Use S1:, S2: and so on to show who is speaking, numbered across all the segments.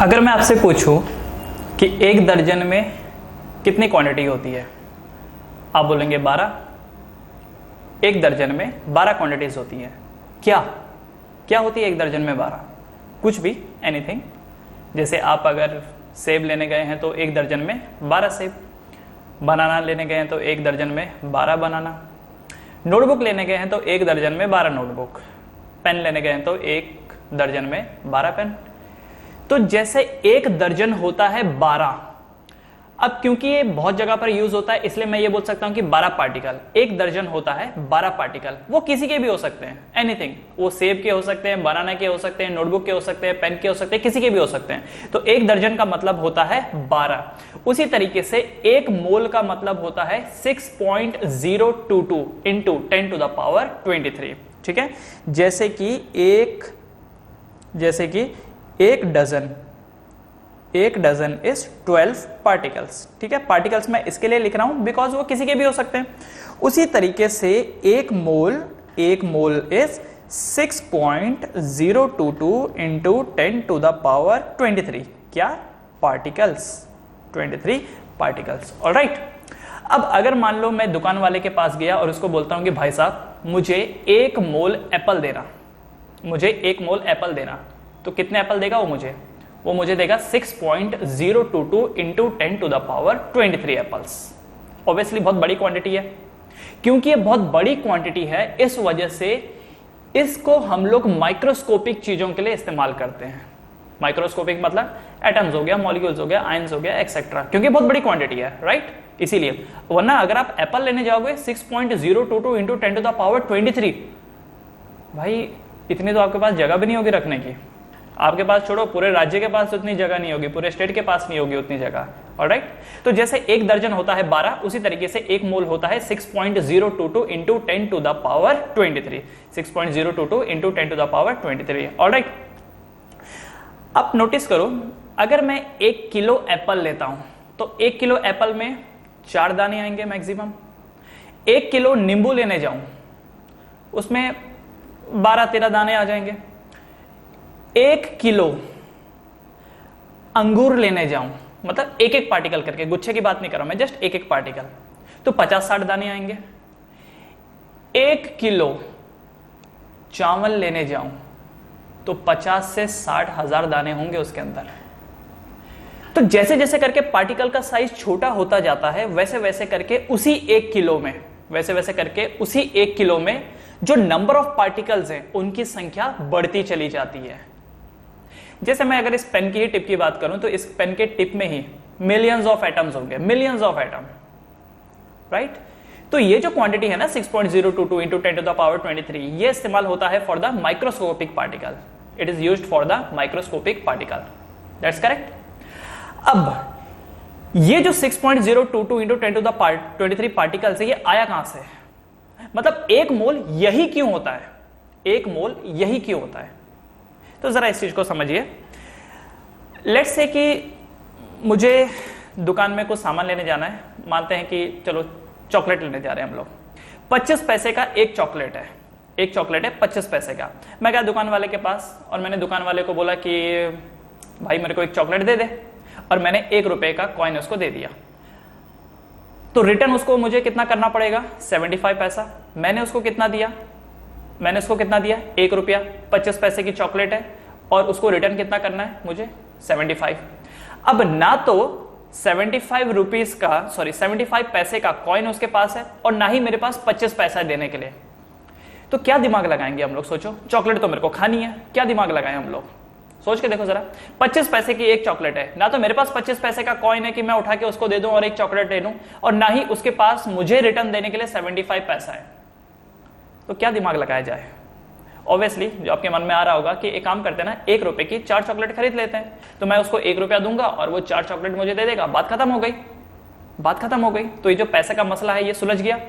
S1: अगर मैं आपसे पूछूं कि एक दर्जन में कितनी क्वांटिटी होती है, आप बोलेंगे 12। एक दर्जन में 12 क्वांटिटीज होती हैं। क्या क्या होती है एक दर्जन में 12? कुछ भी, एनीथिंग। जैसे आप अगर सेब लेने गए हैं तो एक दर्जन में 12 सेब, बनाना लेने गए हैं तो एक दर्जन में 12 बनाना, नोटबुक लेने गए हैं तो एक दर्जन में 12 नोटबुक, पेन लेने गए हैं तो एक दर्जन में 12 पेन। तो जैसे एक दर्जन होता है 12, अब क्योंकि ये बहुत जगह पर यूज होता है इसलिए मैं ये बोल सकता हूं कि 12 पार्टिकल। एक दर्जन होता है 12 पार्टिकल, वो किसी के भी हो सकते हैं, एनीथिंग। वो सेब के हो सकते हैं, बनाना के हो सकते हैं, नोटबुक के हो सकते हैं, पेन के हो सकते हैं, किसी के भी हो सकते हैं। तो एक दर्जन का मतलब होता है 12। उसी तरीके से एक मोल का मतलब होता है 6.022 इंटू 10 टू द पावर 23। ठीक है, जैसे कि एक डजन इज 12 पार्टिकल्स। ठीक है, पार्टिकल्स मैं इसके लिए लिख रहा हूं बिकॉज वो किसी के भी हो सकते हैं। उसी तरीके से एक mole is 6.022 into 10 to the power 23। क्या? Particles, 23 particles. ऑलराइट। अब अगर मान लो मैं दुकान वाले के पास गया और उसको बोलता हूं कि भाई साहब मुझे 1 मोल एप्पल देना, मुझे 1 मोल एप्पल देना, तो कितने एप्पल देगा वो मुझे देगा 6.022 into 10 to the power 23 apples. Obviously बहुत बड़ी क्वांटिटी है। क्योंकि ये बहुत बड़ी क्वांटिटी है इस वजह से इसको हम लोग माइक्रोस्कोपिक चीजों के लिए इस्तेमाल करते हैं। माइक्रोस्कोपिक मतलब एटम्स हो गया, मॉलिक्यूल्स हो गया, आयंस हो गया, एक्सेट्रा, क्योंकि बहुत बड़ी क्वांटिटी है, राइट? इसीलिए। वरना अगर आप एप्पल लेने जाओगे 6.022 इंटू 10 टू द पावर 23, भाई इतनी तो आपके पास जगह भी नहीं होगी रखने की। आपके पास छोड़ो, पूरे राज्य के पास उतनी जगह नहीं होगी, पूरे स्टेट के पास नहीं होगी उतनी जगह। ऑलराइट। तो जैसे एक दर्जन होता है 12, उसी तरीके से एक मोल होता है 6.022 into 10 to the power 23। 6.022 into 10 to the power 23। Alright. अब नोटिस करो, अगर मैं 1 किलो एप्पल लेता हूं तो 1 किलो एप्पल में 4 दाने आएंगे मैक्सिमम। 1 किलो नींबू लेने जाऊं उसमें 12-13 दाने आ जाएंगे। 1 किलो अंगूर लेने जाऊं, मतलब एक एक पार्टिकल करके, गुच्छे की बात नहीं कर रहा मैं, जस्ट एक एक पार्टिकल, तो 50-60 दाने आएंगे। 1 किलो चावल लेने जाऊं तो 50 से 60 हजार दाने होंगे उसके अंदर। तो जैसे जैसे करके पार्टिकल का साइज छोटा होता जाता है वैसे वैसे करके उसी 1 किलो में जो नंबर ऑफ पार्टिकल्स हैं उनकी संख्या बढ़ती चली जाती है। जैसे मैं अगर इस पेन की ही टिप की बात करूं तो इस पेन के टिप में ही मिलियंस ऑफ एटम्स होंगे, मिलियंस ऑफ एटम, राइट? तो ये जो क्वांटिटी है ना 6.022 इंटू 10 टू द पावर 23, ये इस्तेमाल होता है for the microscopic particle. It is used for the microscopic particle. That's correct. अब ये जो 6.022 इंटू 10 टू द 23 पार्टिकल्स है, ये आया कहां से? मतलब एक मोल यही क्यों होता है? एक मोल यही क्यों होता है? तो जरा इस चीज को समझिए। लेट्स से कि मुझे दुकान में कुछ सामान लेने जाना है। मानते हैं कि चलो चॉकलेट लेने जा रहे हैं हम लोग। 25 पैसे का एक चॉकलेट है, 25 पैसे का। मैं गया दुकान वाले के पास और मैंने दुकान वाले को बोला कि भाई मेरे को एक चॉकलेट दे दे, और मैंने 1 रुपए का कॉइन उसको दे दिया। तो रिटर्न उसको मुझे कितना करना पड़ेगा? 75 पैसा। मैंने उसको कितना दिया? 1 रुपया। 25 पैसे की चॉकलेट है और उसको रिटर्न कितना करना है मुझे? 75। अब ना तो 75 पैसे का कॉइन उसके पास है और ना ही मेरे पास 25 पैसा देने के लिए। तो क्या दिमाग लगाएंगे हम लोग? सोचो, चॉकलेट तो मेरे को खानी है, क्या दिमाग लगाएं हम लोग? सोच के देखो जरा। 25 पैसे की एक चॉकलेट है, ना तो मेरे पास 25 पैसे का कॉइन है कि मैं उठा के उसको दे दूं और एक चॉकलेट ले लूं, और ना ही उसके पास मुझे रिटर्न देने के लिए 75 पैसा है। तो क्या दिमाग लगाया जाए? ऑब्वियसली जो आपके मन में आ रहा होगा कि एक काम करते हैं ना, 1 रुपए की 4 चॉकलेट खरीद लेते हैं। तो मैं उसको 1 रुपया दूंगा और वो 4 चॉकलेट मुझे दे देगा, बात खत्म हो गई। तो ये जो पैसे का मसला है ये सुलझ गया।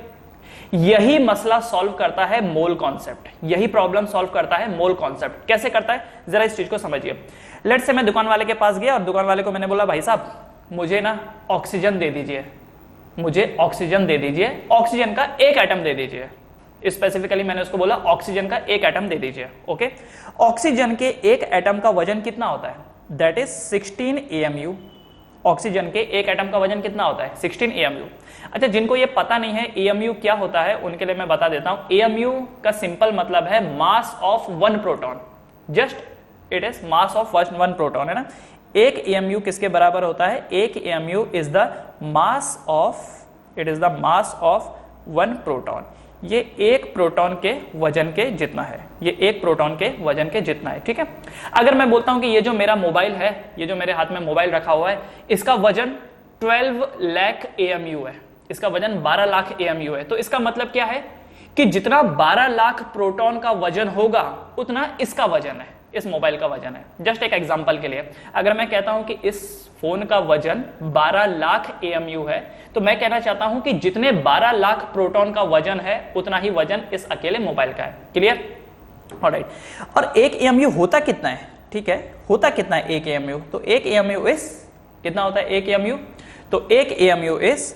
S1: यही मसला सॉल्व करता है मोल कॉन्सेप्ट, यही प्रॉब्लम सॉल्व करता है मोल कॉन्सेप्ट। कैसे करता है जरा इस चीज को समझिए। लेट्स से मैं दुकान वाले के पास गया और दुकान वाले को मैंने बोला भाई साहब मुझे ना ऑक्सीजन दे दीजिए, ऑक्सीजन का 1 एटम दे दीजिए। स्पेसिफिकली मैंने उसको बोला ऑक्सीजन का 1 एटम दे दीजिए। ओके, ऑक्सीजन के 1 एटम का वजन कितना होता है? That is 16 AMU। ऑक्सीजन के एक एटम का वजन कितना होता है? 16 AMU। अच्छा, जिनको ये पता नहीं है AMU क्या होता है, उनके लिए मैं बता देता हूं। AMU का सिंपल मतलब है mass of one proton. Just it is mass of one proton, है ना। एक AMU किसके बराबर होता है? एक AMU is the mass of one proton. ये एक प्रोटॉन के वजन के जितना है, ये एक प्रोटॉन के वजन के जितना है, ठीक है। अगर मैं बोलता हूं कि ये जो मेरा मोबाइल है, ये जो मेरे हाथ में मोबाइल रखा हुआ है, इसका वजन 12 लाख AMU है, इसका वजन 12 लाख AMU है, तो इसका मतलब क्या है कि जितना 12 लाख प्रोटॉन का वजन होगा उतना इसका वजन है, इस मोबाइल का वजन है। जस्ट एक एग्जांपल के लिए, अगर मैं कहता हूं कि इस फोन का वजन 12 लाख AMU है, तो मैं कहना चाहता हूं कि जितने 12 लाख प्रोटॉन का वजन है उतना ही वजन इस अकेले मोबाइल का है। क्लियर? ऑलराइट। और एक AMU होता कितना है? ठीक है, होता कितना है एक AMU? तो एक AMU इस कितना होता है? एक AMU, तो एक AMU is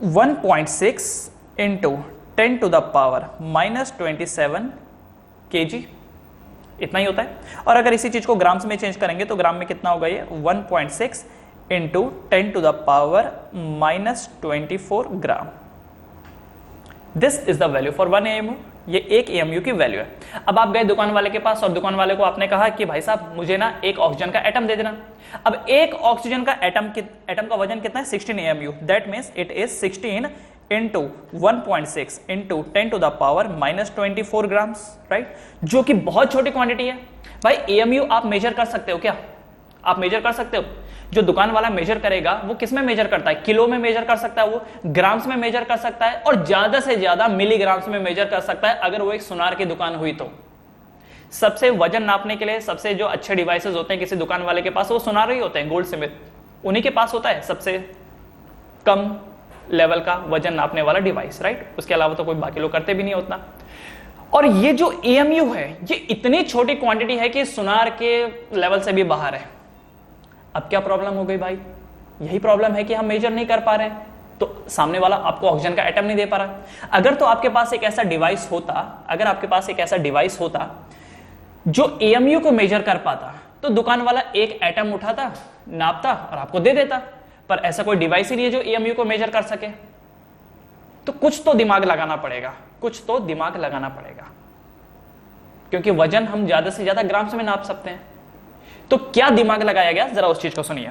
S1: 1.6 into 10 to the power -27 kg, इतना ही होता है। और अगर इसी चीज को ग्राम्स में चेंज करेंगे तो ग्राम में कितना होगा? ये 1.6 into 10 to the power -24 gram. This is the value for 1 AMU। ये एक AMU की वैल्यू है। अब आप गए दुकान वाले के पास और दुकान वाले को आपने कहा कि भाई साहब मुझे ना एक ऑक्सीजन का एटम दे देना। अब एक ऑक्सीजन का एटम का वजन कितना है? 16 AMU। That means it is 16 into 1.6 into 10 to the power -24 grams, right, जो कि बहुत छोटी क्वांटिटी है। भाई AMU आप मेजर कर सकते हो क्या? आप मेजर कर सकते हो? जो दुकान वाला मेजर करेगा वो किस में मेजर करता है? किलो में मेजर कर सकता है, वो ग्राम्स में मेजर कर सकता है, और ज्यादा से ज्यादा मिलीग्राम्स में मेजर कर सकता है अगर वो एक सुनार की दुकान हुई तो। सबसे वजन नापने के लिए सबसे जो अच्छे डिवाइसेस होते हैं किसी दुकान वाले के पास, वो सुनार ही होते हैं, गोल्ड स्मिथ, उन्हीं के पास होता है सबसे कम लेवल का वजन नापने वाला डिवाइस, राइट। उसके अलावा तो कोई बाकी लोग करते भी नहीं उतना। और ये जो AMU है ये इतनी छोटी क्वांटिटी है कि सुनार के लेवल से भी बाहर है। अब क्या प्रॉब्लम हो गई भाई? यही प्रॉब्लम है कि हम मेजर नहीं कर पा रहे हैं, तो सामने वाला आपको ऑक्सीजन का एटम नहीं दे पा रहा। अगर तो आपके पास एक ऐसा डिवाइस होता, अगर आपके पास एक ऐसा डिवाइस होता जो AMU को मेजर कर पाता, तो दुकान वाला एक एटम उठाता, नापता और आपको दे देता। पर ऐसा कोई डिवाइस ही नहीं है जो AMU को मेजर कर सके। तो कुछ तो दिमाग लगाना पड़ेगा, कुछ तो दिमाग लगाना पड़ेगा, क्योंकि वजन हम ज्यादा से ज्यादा ग्राम्स में नाप सकते हैं। तो क्या दिमाग लगाया गया, जरा उस चीज को सुनिए।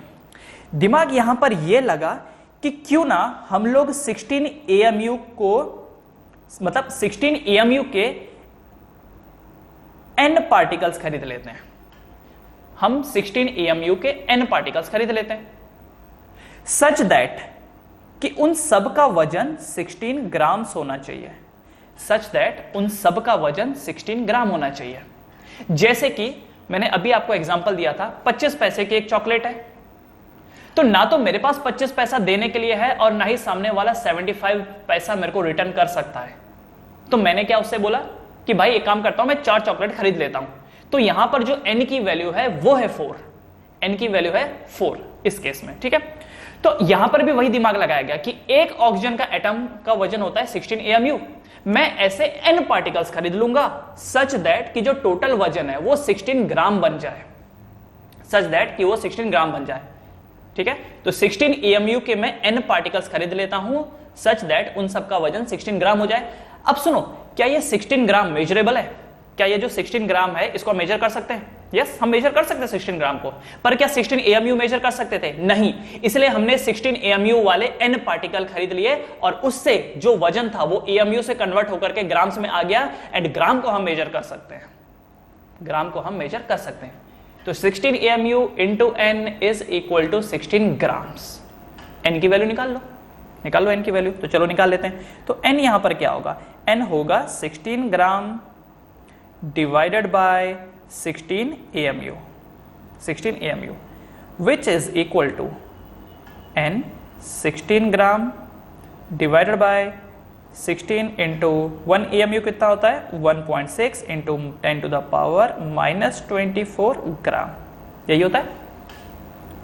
S1: दिमाग यहां पर यह लगा कि क्यों ना हम लोग 16 AMU को, मतलब 16 AMU के N पार्टिकल्स खरीद लेते हैं। हम 16 AMU के N पार्टिकल्स खरीद लेते हैं, सच दैट कि उन सब का वजन 16 ग्राम्स होना चाहिए, सच दैट उन सब का वजन 16 ग्राम होना चाहिए। जैसे कि मैंने अभी आपको एग्जांपल दिया था, 25 पैसे की एक चॉकलेट है, तो ना तो मेरे पास 25 पैसा देने के लिए है और ना ही सामने वाला 75 पैसा मेरे को रिटर्न कर सकता है। तो मैंने क्या उससे बोला कि भाई एक काम करता हूं, मैं 4 चॉकलेट खरीद लेता हूं। तो यहां पर जो N की वैल्यू है वो है 4, N की वैल्यू है 4 इस केस में, ठीक है। तो यहां पर भी वही दिमाग लगाया गया कि एक ऑक्सीजन का एटम का वजन होता है 16 AMU। मैं ऐसे N पार्टिकल्स खरीद लूंगा सच दैट कि जो टोटल वजन है वो 16 ग्राम बन जाए, सच दैट कि वो 16 ग्राम बन जाए, ठीक है। तो 16 AMU के मैं N पार्टिकल्स खरीद लेता हूं सच दैट उन सब का वजन 16 ग्राम हो जाए। अब सुनो, क्या ये 16 ग्राम मेजरेबल है? क्या ये जो 16 ग्राम है इसको मेजर कर सकते हैं? यस, हम मेजर कर सकते हैं 16 ग्राम को। पर क्या 16 AMU मेजर कर सकते थे? नहीं। इसलिए हमने 16 AMU वाले N पार्टिकल खरीद लिए और उससे जो वजन था वो AMU से कन्वर्ट होकर के ग्राम्स में आ गया, एंड ग्राम को हम मेजर कर सकते हैं, ग्राम को हम मेजर कर सकते हैं। तो 16 AMU into N is equal to 16 grams. N की वैल्यू निकाल लो, निकाल लो N की वैल्यू। तो चलो निकाल लेते हैं। तो N यहां पर क्या होगा? N होगा 16 ग्राम divided bye 16 AMU, 16 AMU, which is equal to N 16 gram divided bye 16 into 1 AMU कितना होता है? 1.6 इंटू 10 टू द पावर -24 ग्राम। यही होता है,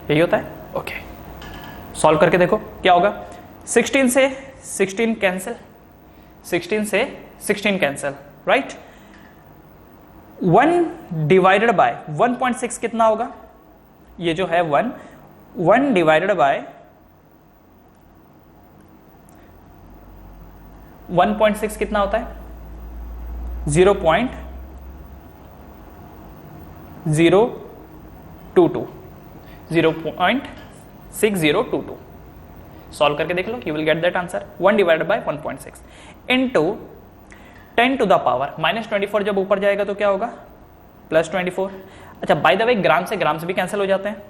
S1: यही होता है। ओके, सॉल्व करके देखो क्या होगा। 16 से 16 कैंसिल, 16 से 16 कैंसिल, राइट। 1 डिवाइडेड बाय 1.6 कितना होगा, ये जो है 1 डिवाइडेड बाय 1.6 कितना होता है, 0.6022 सॉल्व करके देख लो, you will get that answer. 1 divided by 1.6 into 10 to the power -24, जब ऊपर जाएगा तो क्या होगा, +24। अच्छा, बाय द वे ग्राम से ग्राम से भी कैंसिल हो जाते हैं।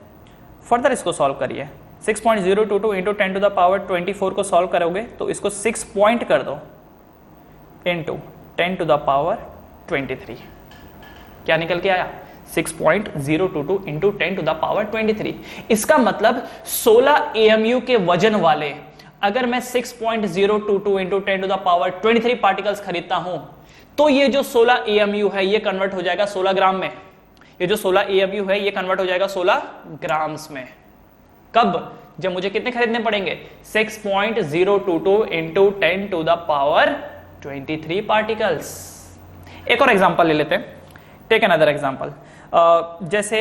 S1: फर्दर इसको सॉल्व करिए, 6.022 इंटू 10 टू द पावर 24 को सॉल्व करोगे तो इसको 6 पॉइंट कर दो इंटू 10 टू द पावर 23, क्या निकल के आया, 6.022 इंटू 10 टू द पावर 23। इसका मतलब 16 AMU के वजन वाले अगर मैं 6.022 into 10 to the power 23 particles खरीदता हूं तो ये जो 16 AMU है ये कन्वर्ट हो जाएगा 16 ग्राम में। ये जो 16 AMU है ये कन्वर्ट हो जाएगा 16 ग्राम्स में। कब, जब मुझे कितने खरीदने पड़ेंगे, 6.022 into 10 to the power 23 particles. एक और एग्जांपल ले लेते हैं, टेक अनदर एग्जांपल। जैसे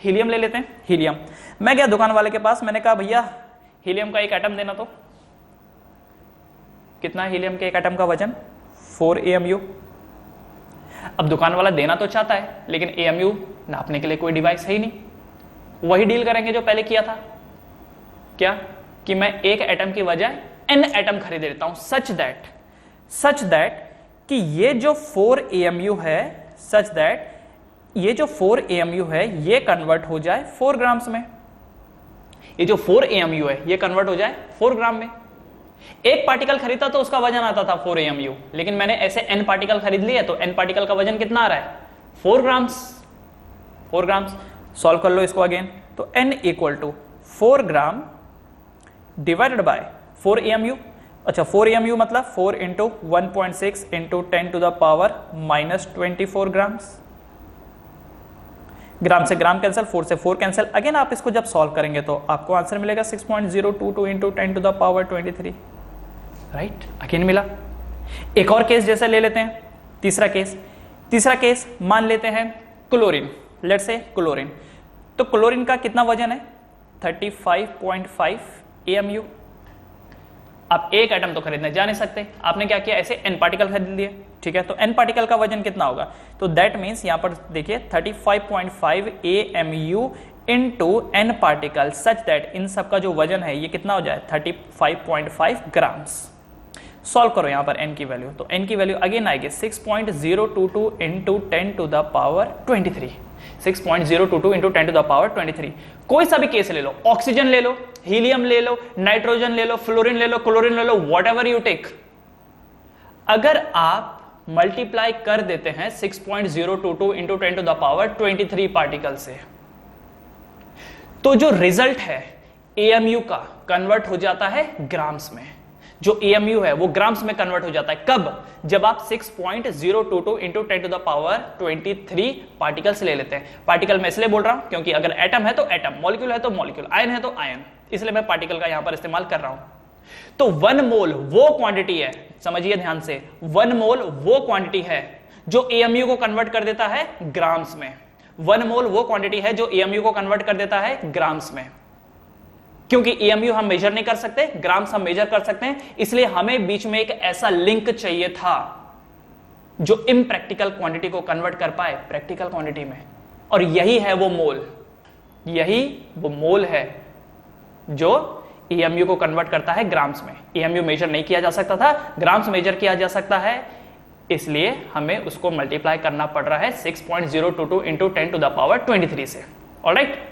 S1: हीलियम ले लेते हैं। हीलियम, मैं गया दुकान वाले के पास, मैंने कहा भैया हीलियम का एक एटम देना। तो कितना हीलियम के एक एटम का वजन, 4 AMU। अब दुकान वाला देना तो चाहता है लेकिन AMU नापने के लिए कोई डिवाइस है ही नहीं। वही डील करेंगे जो पहले किया था, क्या कि मैं एक एटम की वजह n एटम खरीद देता हूं, सच दैट कि ये जो 4 AMU है, सच दैट ये जो 4 AMU है ये कन्वर्ट हो जाए 4 ग्राम्स में। ये जो 4 AMU है ये कन्वर्ट हो जाए 4 ग्राम में। एक पार्टिकल खरीदा तो उसका वजन आता था 4 AMU, लेकिन मैंने ऐसे n पार्टिकल खरीद लिए तो n पार्टिकल का वजन कितना आ रहा है, 4 ग्राम्स। 4 ग्राम्स सॉल्व कर लो इसको अगेन, तो n equal to 4 gram divided by 4 AMU। अच्छा, 4 AMU मतलब 4 into 1.6 into 10 to the power -24 grams. Gram से ग्राम कैंसिल, 4 से 4 कैंसिल। अगेन आप इसको जब सॉल्व करेंगे तो आपको आंसर मिलेगा 6.022 into 10 to the power 23, right. Again मिला। एक और केस जैसे ले लेते हैं, तीसरा केस मान लेते हैं क्लोरीन, लेट्स से क्लोरीन। तो क्लोरीन का कितना वजन है, 35.5 AMU। आप एक एटम तो खरीदने जा नहीं सकते, आपने क्या किया, ऐसे n पार्टिकल खरीद लिए, ठीक है। तो n पार्टिकल का वजन कितना होगा, तो दैट मींस यहां पर देखिए 35.5 AMU into n particle, such that in सब का जो वजन है ये कितना हो जाए 35.5 ग्राम्स। सॉल्व करो यहां पर n की वैल्यू, तो n की वैल्यू अगेन आएगी 6.022 into 10 to the power 23, 6.022 into 10 to the power 23। कोई सा भी केस ले लो, ऑक्सीजन ले लो, हीलियम ले लो, नाइट्रोजन ले लो, फ्लोरीन ले लो, क्लोरीन ले लो, व्हाटएवर यू टेक, अगर आप मल्टीप्लाई कर देते हैं 6.022 into 10 to the power 23 particle से, तो जो रिजल्ट है AMU का कन्वर्ट हो जाता है ग्राम्स में। जो AMU है वो ग्राम्स में कन्वर्ट हो जाता है। कब, जब आप 6.022 into 10 to the power 23 particles ले लेते हैं। पार्टिकल मैं इसलिए बोल रहा हूं क्योंकि अगर एटम है तो एटम, मॉलिक्यूल है तो मॉलिक्यूल, आयन है तो आयन, इसलिए मैं पार्टिकल का यहां पर इस्तेमाल कर रहा हूं। तो 1 मोल वो क्वांटिटी है, समझिए ध्यान से, 1 मोल वो क्वांटिटी है जो AMU को कन्वर्ट कर देता है ग्राम्स में। 1 मोल वो क्वांटिटी है जो AMU को कन्वर्ट कर देता है ग्राम्स में। क्योंकि AMU हम मेजर नहीं कर सकते, ग्राम्स हम मेजर कर सकते हैं, इसलिए हमें बीच में एक ऐसा लिंक चाहिए था जो इम्प्रैक्टिकल क्वांटिटी को कन्वर्ट कर पाए प्रैक्टिकल क्वांटिटी में। और यही है वो मोल, यही वो मोल है जो AMU को कन्वर्ट करता है ग्राम्स में। AMU मेजर नहीं किया जा सकता था, ग्राम्स मेजर किया जा सकता है, इसलिए हमें उसको मल्टीप्लाई करना पड़ रहा है 6.022 इंटू 10 टू द पावर 23 से। ऑलराइट,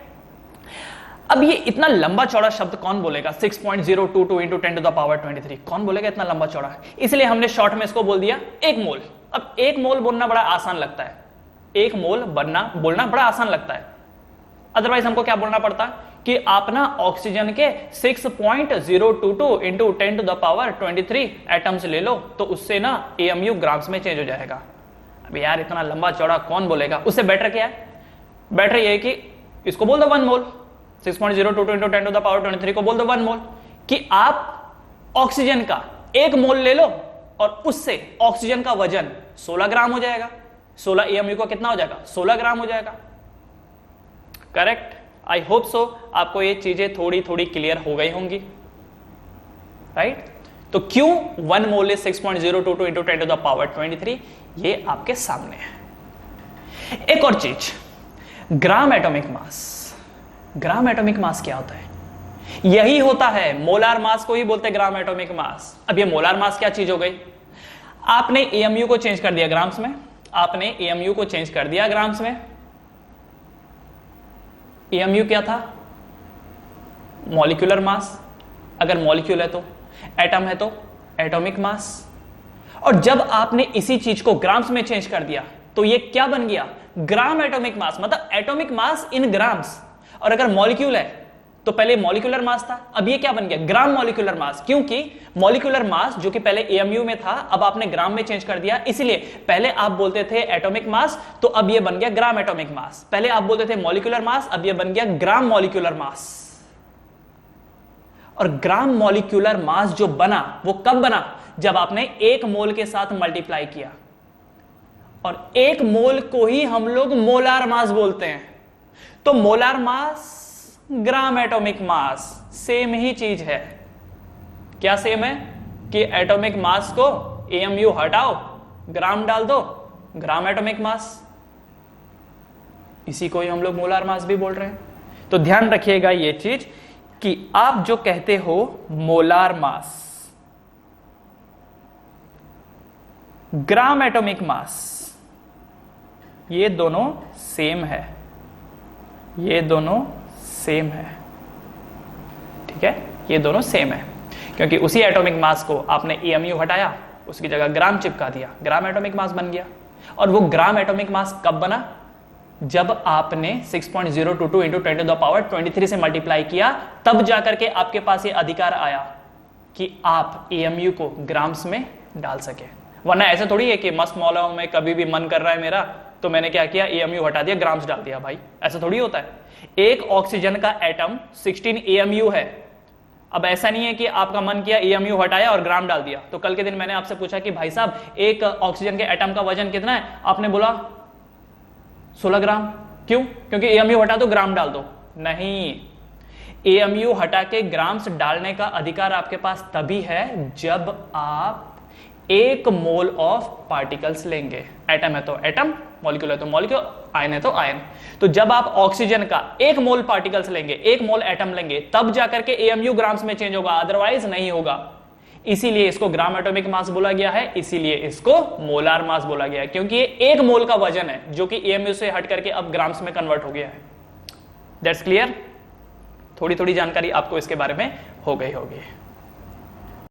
S1: अब ये इतना लंबा चौड़ा शब्द कौन बोलेगा, 6.022 इंटू 10 टू द पावर 23, कौन बोलेगा इतना लंबा चौड़ा, इसलिए हमने शॉर्ट में इसको बोल दिया 1 मोल। अब 1 मोल बोलना बड़ा आसान लगता है, 1 मोल बोलना बड़ा आसान लगता है। अदरवाइज हमको क्या बोलना पड़ता कि आप ना ऑक्सीजन के 6.022 into 10 to the power 23 atoms ले लो, तो उससे ना AMU ग्राम्स में चेंज हो जाएगा। अब यार इतना लंबा चौड़ा कौन बोलेगा, उससे बेटर क्या है, बेटर ये है कि इसको बोल दो 1 मोल, 6.022 इंटू 10 टू द पावर 23 को बोल दो 1 मोल, कि आप ऑक्सीजन का 1 मोल ले लो और उससे ऑक्सीजन का वजन 16 ग्राम हो जाएगा। 16 AMU का कितना हो जाएगा? 16 ग्राम हो जाएगा। करेक्ट? आई होप सो आपको ये चीजें थोड़ी थोड़ी क्लियर हो गई होंगी, राइट? तो क्यों 1 mole is 6.022 into 10 to the power 23, ये आपके सामने है। एक और चीज, ग्राम एटॉमिक मास। ग्राम एटॉमिक मास क्या होता है? यही होता है, मोलार मास को ही बोलते हैं ग्राम एटॉमिक मास। अब ये मोलार मास क्या चीज हो गई? आपने AMU को चेंज कर दिया ग्राम्स में, आपने AMU को चेंज कर दिया ग्राम्स में। AMU क्या था? Molecular mass. अगर मॉलिक्यूल है तो, एटम है तो एटॉमिक मास। और जब आपने इसी चीज को ग्राम्स में चेंज कर दिया तो ये क्या बन गया? ग्राम एटॉमिक मास, मतलब एटॉमिक मास इन ग्राम्स। और अगर मॉलिक्यूल है तो पहले मॉलिक्यूलर मास था, अब ये क्या बन गया? Gram molecular mass. क्योंकि मॉलिक्यूलर मास जो कि पहले AMU में था, अब आपने ग्राम में चेंज कर दिया। इसलिए पहले आप बोलते थे एटॉमिक मास, तो अब ये बन गया ग्राम एटॉमिक मास। पहले आप बोलते थे मॉलिक्यूलर मास, अब ये बन गया ग्राम मॉलिक्यूलर मास। और ग्राम मॉलिक्यूलर मास जो बना वो कब बना? जब आपने 1 मोल के साथ मल्टीप्लाई किया। और 1 मोल को ही हम लोग मोलार मास बोलते हैं। तो molar mass, gram atomic mass same ही चीज है। क्या सेम है? कि एटॉमिक मास को AMU हटाओ, ग्राम डाल दो, ग्राम एटॉमिक मास। इसी को ही हम लोग मोलार मास भी बोल रहे हैं। तो ध्यान रखिएगा ये चीज कि आप जो कहते हो मोलार मास, ग्राम एटॉमिक मास, ये दोनों सेम है, ये दोनों सेम है। ठीक है, ये दोनों सेम है क्योंकि उसी एटॉमिक मास को आपने AMU हटाया, उसकी जगह ग्राम चिपका दिया, ग्राम एटॉमिक मास बन गया। और वो ग्राम एटॉमिक मास कब बना? जब आपने 6.022 इंटू 10 टू द पावर 23 से मल्टीप्लाई किया, तब जाकर के आपके पास ये अधिकार आया कि आप AMU को ग्राम्स में डाल सके। वरना ऐसा थोड़ी है कि मस्त मौला हूं मैं, कभी भी मन कर रहा है मेरा तो मैंने क्या किया, AMU हटा दिया, ग्राम्स डाल दिया। भाई ऐसा थोड़ी होता है। एक ऑक्सीजन का एटम 16 AMU है। अब ऐसा नहीं है कि आपका मन किया AMU हटाया और ग्राम डाल दिया। तो कल के दिन मैंने आपसे पूछा कि भाई साहब एक ऑक्सीजन के एटम का वजन कितना है? आपने बोला 16 ग्राम। क्यों? क्योंकि AMU हटा दो, ग्राम डाल दो। नहीं, AMU हटा के ग्राम्स डालने का अधिकार आपके पास तभी है जब आप 1 मोल ऑफ पार्टिकल्स लेंगे। एटम है तो एटम, मॉलिक्यूल है तो मॉलिक्यूल, आयन है तो आयन। तो जब आप ऑक्सीजन का 1 मोल पार्टिकल्स लेंगे, 1 मोल एटम लेंगे, तब जाकर के AMU ग्राम्स में चेंज होगा, अदरवाइज नहीं होगा। इसीलिए इसको ग्राम एटॉमिक मास बोला गया है, इसीलिए इसको मोलार मास बोला गया है, क्योंकि ये 1 मोल का वजन है जो कि AMU से हट करके अब ग्राम्स में कन्वर्ट हो गया है। That's clear? थोड़ी थोड़ी जानकारी आपको इसके बारे में हो गई होगी।